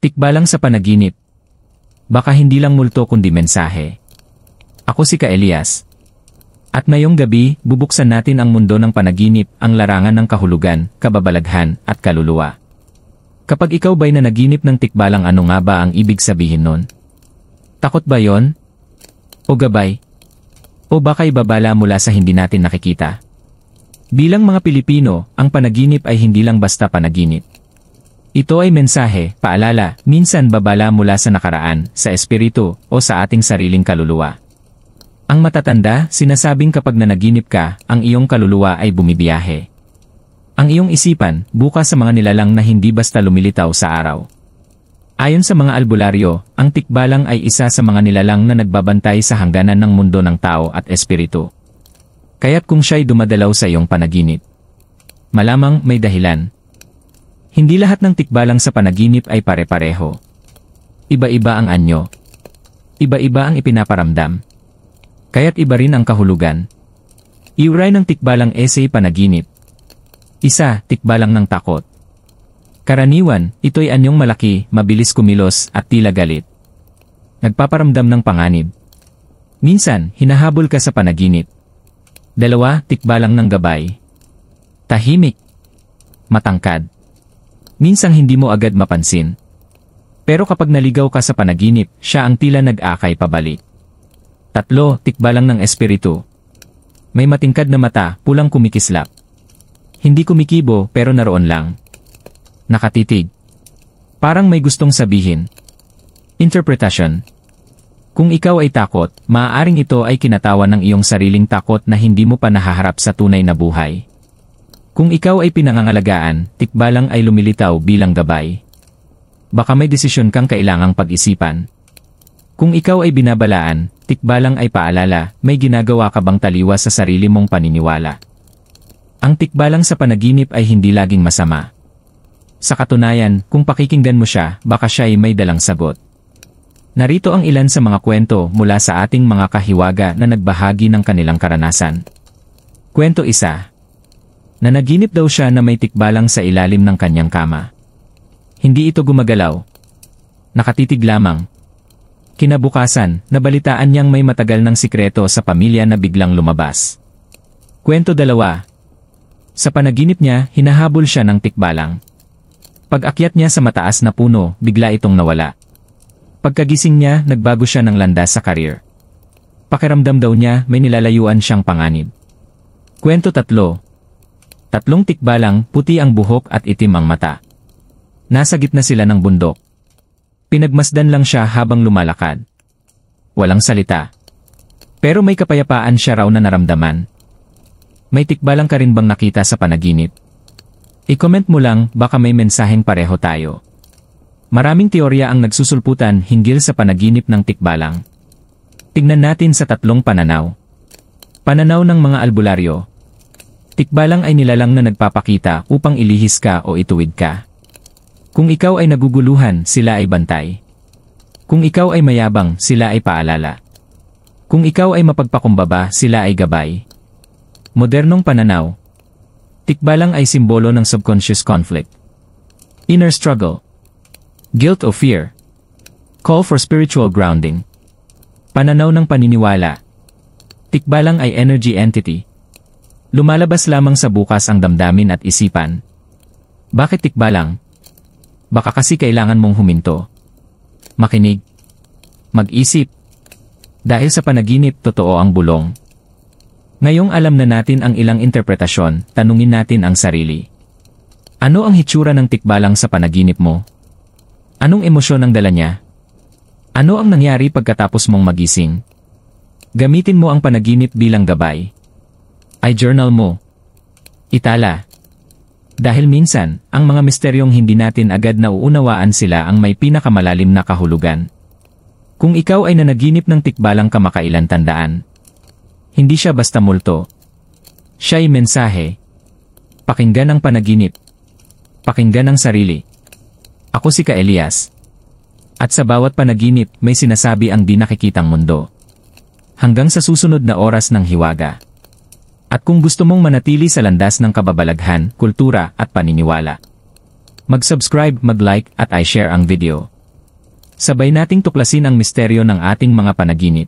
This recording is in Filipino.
Tikbalang sa panaginip. Baka hindi lang multo kundi mensahe. Ako si Ka Elias. At ngayong gabi, bubuksan natin ang mundo ng panaginip, ang larangan ng kahulugan, kababalaghan, at kaluluwa. Kapag ikaw ba'y nanaginip ng tikbalang, ano nga ba ang ibig sabihin nun? Takot ba yon? O gabay? O baka'y babala mula sa hindi natin nakikita? Bilang mga Pilipino, ang panaginip ay hindi lang basta panaginip. Ito ay mensahe, paalala, minsan babala mula sa nakaraan, sa espiritu, o sa ating sariling kaluluwa. Ang matatanda, sinasabing kapag nanaginip ka, ang iyong kaluluwa ay bumibiyahe. Ang iyong isipan, bukas sa mga nilalang na hindi basta lumilitaw sa araw. Ayon sa mga albularyo, ang tikbalang ay isa sa mga nilalang na nagbabantay sa hangganan ng mundo ng tao at espiritu. Kaya't kung siya'y dumadalaw sa iyong panaginip, malamang may dahilan. Hindi lahat ng tikbalang sa panaginip ay pare-pareho. Iba-iba ang anyo. Iba-iba ang ipinaparamdam. Kaya't iba rin ang kahulugan. Iuray ng tikbalang essay panaginip. Isa, tikbalang ng takot. Karaniwan, ito'y anyong malaki, mabilis kumilos, at tila galit. Nagpaparamdam ng panganib. Minsan, hinahabol ka sa panaginip. Dalawa, tikbalang ng gabay. Tahimik. Matangkad. Minsang hindi mo agad mapansin. Pero kapag naligaw ka sa panaginip, siya ang tila nag-akay pabalik. Tatlo, tikbalang ng espiritu. May matingkad na mata, pulang kumikislap. Hindi kumikibo pero naroon lang. Nakatitig. Parang may gustong sabihin. Interpretasyon. Kung ikaw ay takot, maaaring ito ay kinatawan ng iyong sariling takot na hindi mo pa nahaharap sa tunay na buhay. Kung ikaw ay pinangangalagaan, tikbalang ay lumilitaw bilang gabay. Baka may desisyon kang kailangang pag-isipan. Kung ikaw ay binabalaan, tikbalang ay paalala, may ginagawa ka bang taliwas sa sarili mong paniniwala. Ang tikbalang sa panaginip ay hindi laging masama. Sa katunayan, kung pakikinggan mo siya, baka siya ay may dalang sagot. Narito ang ilan sa mga kwento mula sa ating mga kahiwaga na nagbahagi ng kanilang karanasan. Kwento 1. Nanaginip daw siya na may tikbalang sa ilalim ng kanyang kama. Hindi ito gumagalaw. Nakatitig lamang. Kinabukasan, nabalitaan niyang may matagal ng sikreto sa pamilya na biglang lumabas. Kwento 2. Sa panaginip niya, hinahabol siya ng tikbalang. Pag-akyat niya sa mataas na puno, bigla itong nawala. Pagkagising niya, nagbago siya ng landas sa karir. Pakiramdam daw niya may nilalayuan siyang panganib. Kwento 3. Tatlong tikbalang, puti ang buhok at itim ang mata. Nasa gitna sila ng bundok. Pinagmasdan lang siya habang lumalakad. Walang salita. Pero may kapayapaan siya raw na naramdaman. May tikbalang ka rin bang nakita sa panaginip? I-comment mo lang, baka may mensaheng pareho tayo. Maraming teorya ang nagsusulputan hinggil sa panaginip ng tikbalang. Tignan natin sa tatlong pananaw. Pananaw ng mga albularyo. Tikbalang ay nilalang na nagpapakita upang ilihis ka o ituwid ka. Kung ikaw ay naguguluhan, sila ay bantay. Kung ikaw ay mayabang, sila ay paalala. Kung ikaw ay mapagpakumbaba, sila ay gabay. Modernong pananaw. Tikbalang ay simbolo ng subconscious conflict. Inner struggle. Guilt o fear. Call for spiritual grounding. Pananaw ng paniniwala. Tikbalang ay energy entity. Lumalabas lamang sa bukas ang damdamin at isipan. Bakit tikbalang? Baka kasi kailangan mong huminto. Makinig. Mag-isip. Dahil sa panaginip, totoo ang bulong. Ngayong alam na natin ang ilang interpretasyon, tanungin natin ang sarili. Ano ang hitsura ng tikbalang sa panaginip mo? Anong emosyon ang dala niya? Ano ang nangyari pagkatapos mong magising? Gamitin mo ang panaginip bilang gabay. I-journal mo. Itala. Dahil minsan, ang mga misteryong hindi natin agad nauunawaan sila ang may pinakamalalim na kahulugan. Kung ikaw ay nanaginip ng tikbalang kamakailan, tandaan. Hindi siya basta multo. Siya'y mensahe. Pakinggan ang panaginip. Pakinggan ang sarili. Ako si Ka Elias. At sa bawat panaginip, may sinasabi ang di nakikitang mundo. Hanggang sa susunod na oras ng hiwaga. At kung gusto mong manatili sa landas ng kababalaghan, kultura at paniniwala, Mag-subscribe, mag-like at i-share ang video. Sabay nating tuklasin ang misteryo ng ating mga panaginip.